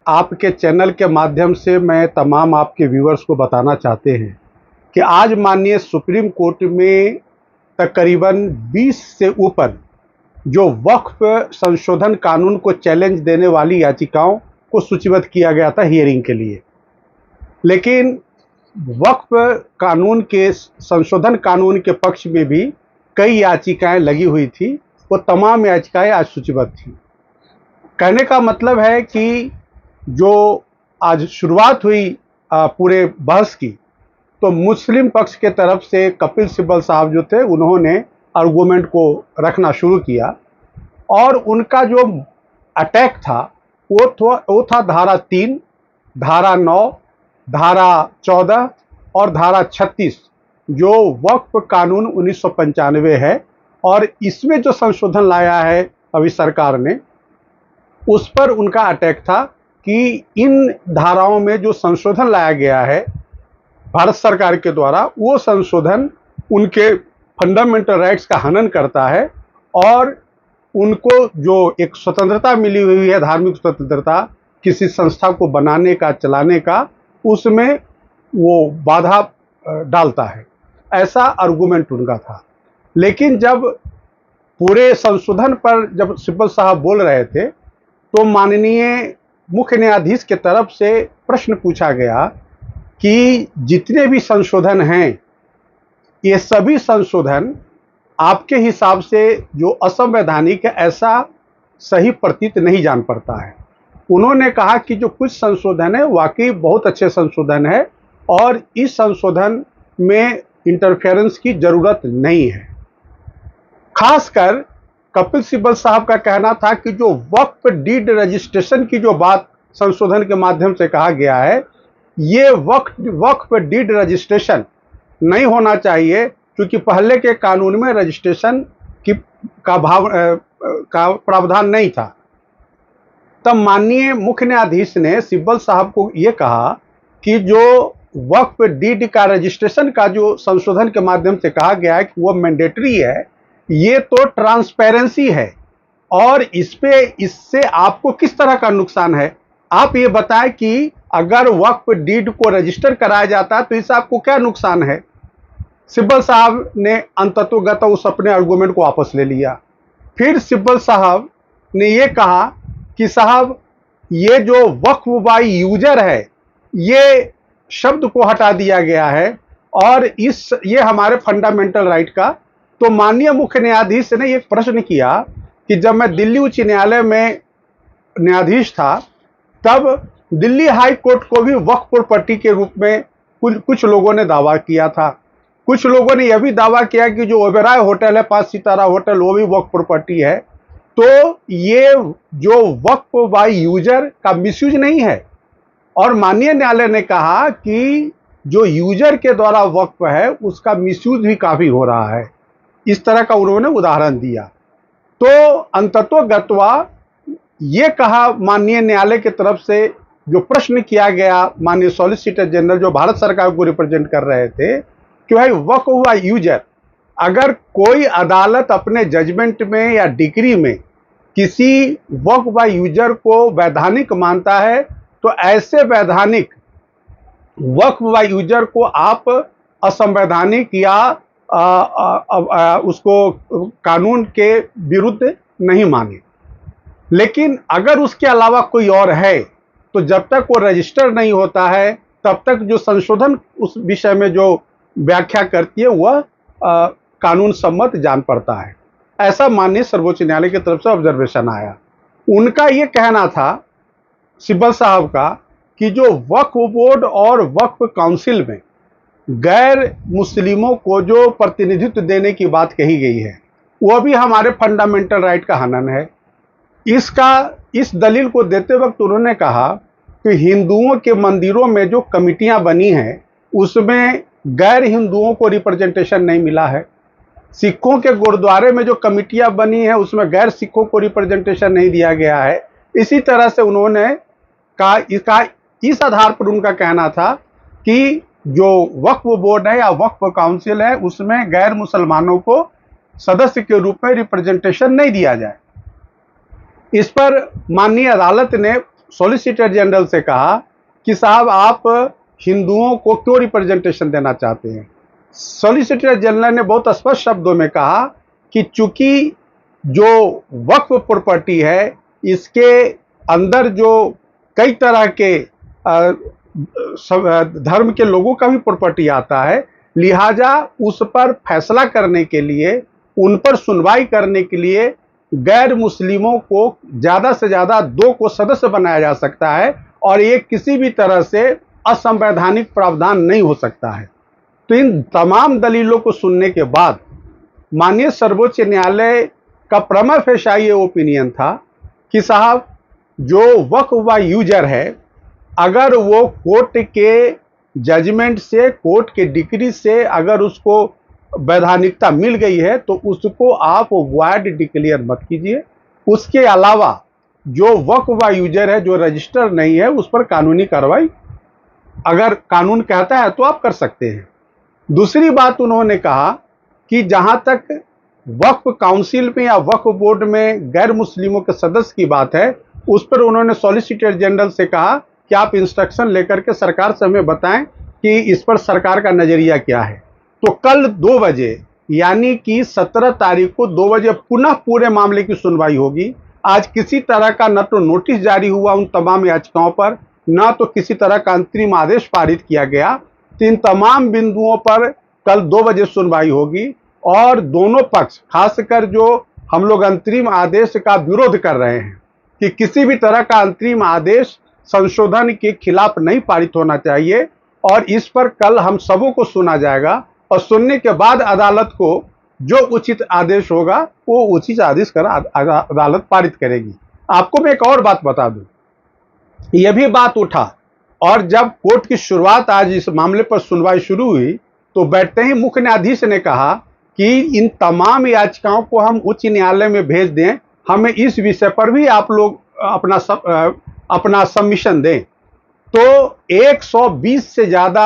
आपके चैनल के माध्यम से मैं तमाम आपके व्यूअर्स को बताना चाहते हैं कि आज माननीय सुप्रीम कोर्ट में तकरीबन 20 से ऊपर जो वक्फ संशोधन कानून को चैलेंज देने वाली याचिकाओं को सूचीबद्ध किया गया था हियरिंग के लिए। लेकिन वक्फ कानून के संशोधन कानून के पक्ष में भी कई याचिकाएं लगी हुई थी। वो तमाम याचिकाएं आज सूचीबद्ध थी। कहने का मतलब है कि जो आज शुरुआत हुई पूरे बहस की, तो मुस्लिम पक्ष के तरफ से कपिल सिब्बल साहब जो थे उन्होंने आर्गूमेंट को रखना शुरू किया और उनका जो अटैक था वो था धारा 3, धारा 9, धारा 14 और धारा 36 जो वक्फ कानून 1995 है। और इसमें जो संशोधन लाया है अभी सरकार ने, उस पर उनका अटैक था कि इन धाराओं में जो संशोधन लाया गया है भारत सरकार के द्वारा, वो संशोधन उनके फंडामेंटल राइट्स का हनन करता है और उनको जो एक स्वतंत्रता मिली हुई है, धार्मिक स्वतंत्रता, किसी संस्था को बनाने का, चलाने का, उसमें वो बाधा डालता है। ऐसा आर्गूमेंट उनका था। लेकिन जब पूरे संशोधन पर जब सिब्बल साहब बोल रहे थे तो माननीय मुख्य न्यायाधीश के तरफ से प्रश्न पूछा गया कि जितने भी संशोधन हैं, ये सभी संशोधन आपके हिसाब से जो असंवैधानिक है, ऐसा सही प्रतीत नहीं जान पड़ता है। उन्होंने कहा कि जो कुछ संशोधन है वाकई बहुत अच्छे संशोधन है और इस संशोधन में इंटरफेरेंस की जरूरत नहीं है। खासकर कपिल सिब्बल साहब का कहना था कि जो वक्फ डीड रजिस्ट्रेशन की जो बात संशोधन के माध्यम से कहा गया है, ये वक्फ डीड रजिस्ट्रेशन नहीं होना चाहिए, क्योंकि पहले के कानून में रजिस्ट्रेशन का प्रावधान नहीं था। तब माननीय मुख्य न्यायाधीश ने सिब्बल साहब को ये कहा कि जो वक्फ डीड का रजिस्ट्रेशन का जो संशोधन के माध्यम से कहा गया है कि वो मैंडेटरी है, ये तो ट्रांसपेरेंसी है और इससे आपको किस तरह का नुकसान है? आप ये बताएं कि अगर वक्फ डीड को रजिस्टर कराया जाता है तो इससे आपको क्या नुकसान है? सिब्बल साहब ने अंततोगत उस अपने आर्गूमेंट को वापस ले लिया। फिर सिब्बल साहब ने ये कहा कि साहब, ये जो वक्फ बाय यूजर है, ये शब्द को हटा दिया गया है और ये हमारे फंडामेंटल राइट का। तो माननीय मुख्य न्यायाधीश ने एक प्रश्न किया कि जब मैं दिल्ली उच्च न्यायालय में न्यायाधीश था, तब दिल्ली हाई कोर्ट को भी वक्फ प्रॉपर्टी के रूप में कुछ लोगों ने दावा किया था। कुछ लोगों ने यह भी दावा किया कि जो ओबेरॉय होटल है, 5 सितारा होटल, वो भी वक्फ प्रॉपर्टी है। तो ये जो वक्फ बाय यूजर का मिसयूज नहीं है। और माननीय न्यायालय ने कहा कि जो यूजर के द्वारा वक्फ है उसका मिसयूज भी काफी हो रहा है। इस तरह का उन्होंने उदाहरण दिया। तो अंततोगत्वा ये कहा माननीय न्यायालय की तरफ से, जो प्रश्न किया गया माननीय सॉलिसिटर जनरल जो भारत सरकार को रिप्रेजेंट कर रहे थे, कि भाई वक्फ हुआ यूजर, अगर कोई अदालत अपने जजमेंट में या डिक्री में किसी वक्फ बाय यूजर को वैधानिक मानता है, तो ऐसे वैधानिक वक्फ बाय यूजर को आप असंवैधानिक या उसको कानून के विरुद्ध नहीं माने। लेकिन अगर उसके अलावा कोई और है, तो जब तक वो रजिस्टर नहीं होता है, तब तक जो संशोधन उस विषय में जो व्याख्या करती है वह कानून सम्मत जान पड़ता है। ऐसा माननीय सर्वोच्च न्यायालय की तरफ से ऑब्जर्वेशन आया। उनका ये कहना था सिब्बल साहब का कि जो वक्फ बोर्ड और वक्फ काउंसिल में गैर मुस्लिमों को जो प्रतिनिधित्व देने की बात कही गई है, वह भी हमारे फंडामेंटल राइट का हनन है। इस दलील को देते वक्त उन्होंने कहा कि हिंदुओं के मंदिरों में जो कमिटियां बनी हैं, उसमें गैर हिंदुओं को रिप्रेजेंटेशन नहीं मिला है। सिखों के गुरुद्वारे में जो कमिटियां बनी है, उसमें गैर सिखों को रिप्रेजेंटेशन नहीं दिया गया है। इसी तरह से उन्होंने कहा, इस आधार पर उनका कहना था कि जो वक्फ बोर्ड है या वक्फ काउंसिल है, उसमें गैर मुसलमानों को सदस्य के रूप में रिप्रेजेंटेशन नहीं दिया जाए। इस पर माननीय अदालत ने सॉलिसिटर जनरल से कहा कि साहब आप हिंदुओं को क्यों रिप्रेजेंटेशन देना चाहते हैं। सॉलिसिटर जनरल ने बहुत स्पष्ट शब्दों में कहा कि चूंकि जो वक्फ प्रॉपर्टी है, इसके अंदर जो कई तरह के धर्म के लोगों का भी प्रॉपर्टी आता है, लिहाजा उस पर फैसला करने के लिए, उन पर सुनवाई करने के लिए गैर मुस्लिमों को ज़्यादा से ज़्यादा 2 को सदस्य बनाया जा सकता है और ये किसी भी तरह से असंवैधानिक प्रावधान नहीं हो सकता है। तो इन तमाम दलीलों को सुनने के बाद माननीय सर्वोच्च न्यायालय का प्रमा फेसाई ये ओपिनियन था कि साहब जो वक्फ व यूजर है, अगर वो कोर्ट के जजमेंट से, कोर्ट के डिक्री से अगर उसको वैधानिकता मिल गई है तो उसको आप वॉइड डिक्लेयर मत कीजिए। उसके अलावा जो वक्फ व यूजर है, जो रजिस्टर नहीं है, उस पर कानूनी कार्रवाई अगर कानून कहता है तो आप कर सकते हैं। दूसरी बात उन्होंने कहा कि जहां तक वक्फ काउंसिल में या वक्फ बोर्ड में गैर मुस्लिमों के सदस्य की बात है, उस पर उन्होंने सॉलिसिटर जनरल से कहा कि आप इंस्ट्रक्शन लेकर के सरकार से हमें बताएं कि इस पर सरकार का नजरिया क्या है। तो कल 2 बजे यानी कि 17 तारीख को 2 बजे पुनः पूरे मामले की सुनवाई होगी। आज किसी तरह का न तो नोटिस जारी हुआ उन तमाम याचिकाओं पर, न तो किसी तरह का अंतरिम आदेश पारित किया गया। तो इन तमाम बिंदुओं पर कल 2 बजे सुनवाई होगी और दोनों पक्ष, खासकर जो हम लोग अंतरिम आदेश का विरोध कर रहे हैं कि किसी भी तरह का अंतरिम आदेश संशोधन के खिलाफ नहीं पारित होना चाहिए, और इस पर कल हम सबों को सुना जाएगा और सुनने के बाद अदालत को जो उचित आदेश होगा वो उचित आदेश कर अदालत पारित करेगी। आपको मैं एक और बात बता दूं, यह भी बात उठा और जब कोर्ट की शुरुआत आज इस मामले पर सुनवाई शुरू हुई तो बैठते ही मुख्य न्यायाधीश ने कहा कि इन तमाम याचिकाओं को हम उच्च न्यायालय में भेज दें, हमें इस विषय पर भी आप लोग अपना सबमिशन दें। तो 120 से ज्यादा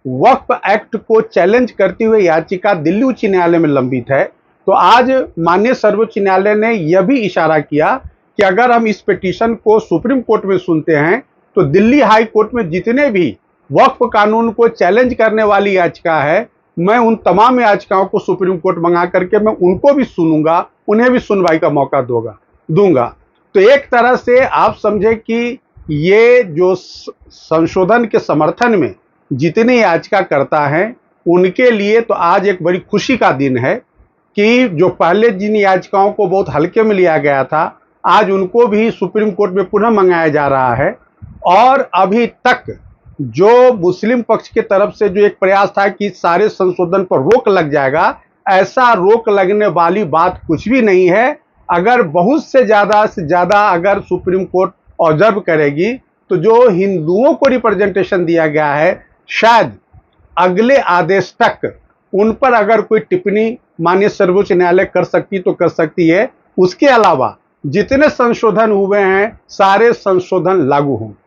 वक्फ एक्ट को चैलेंज करती हुई याचिका दिल्ली उच्च न्यायालय में लंबित है। तो आज माननीय सर्वोच्च न्यायालय ने यह भी इशारा किया कि अगर हम इस पिटीशन को सुप्रीम कोर्ट में सुनते हैं तो दिल्ली हाई कोर्ट में जितने भी वक्फ कानून को चैलेंज करने वाली याचिका है, मैं उन तमाम याचिकाओं को सुप्रीम कोर्ट मंगा करके मैं उनको भी सुनूंगा, उन्हें भी सुनवाई का मौका दूंगा। तो एक तरह से आप समझे कि ये जो संशोधन के समर्थन में जितने याचिका करता है उनके लिए तो आज एक बड़ी खुशी का दिन है कि जो पहले जिन याचिकाओं को बहुत हल्के में लिया गया था, आज उनको भी सुप्रीम कोर्ट में पुनः मंगाया जा रहा है। और अभी तक जो मुस्लिम पक्ष की तरफ से जो एक प्रयास था कि सारे संशोधन पर रोक लग जाएगा, ऐसा रोक लगने वाली बात कुछ भी नहीं है। अगर बहुत से ज्यादा अगर सुप्रीम कोर्ट ऑब्जर्व करेगी तो जो हिंदुओं को रिप्रेजेंटेशन दिया गया है, शायद अगले आदेश तक उन पर अगर कोई टिप्पणी माननीय सर्वोच्च न्यायालय कर सकती तो कर सकती है। उसके अलावा जितने संशोधन हुए हैं सारे संशोधन लागू होंगे।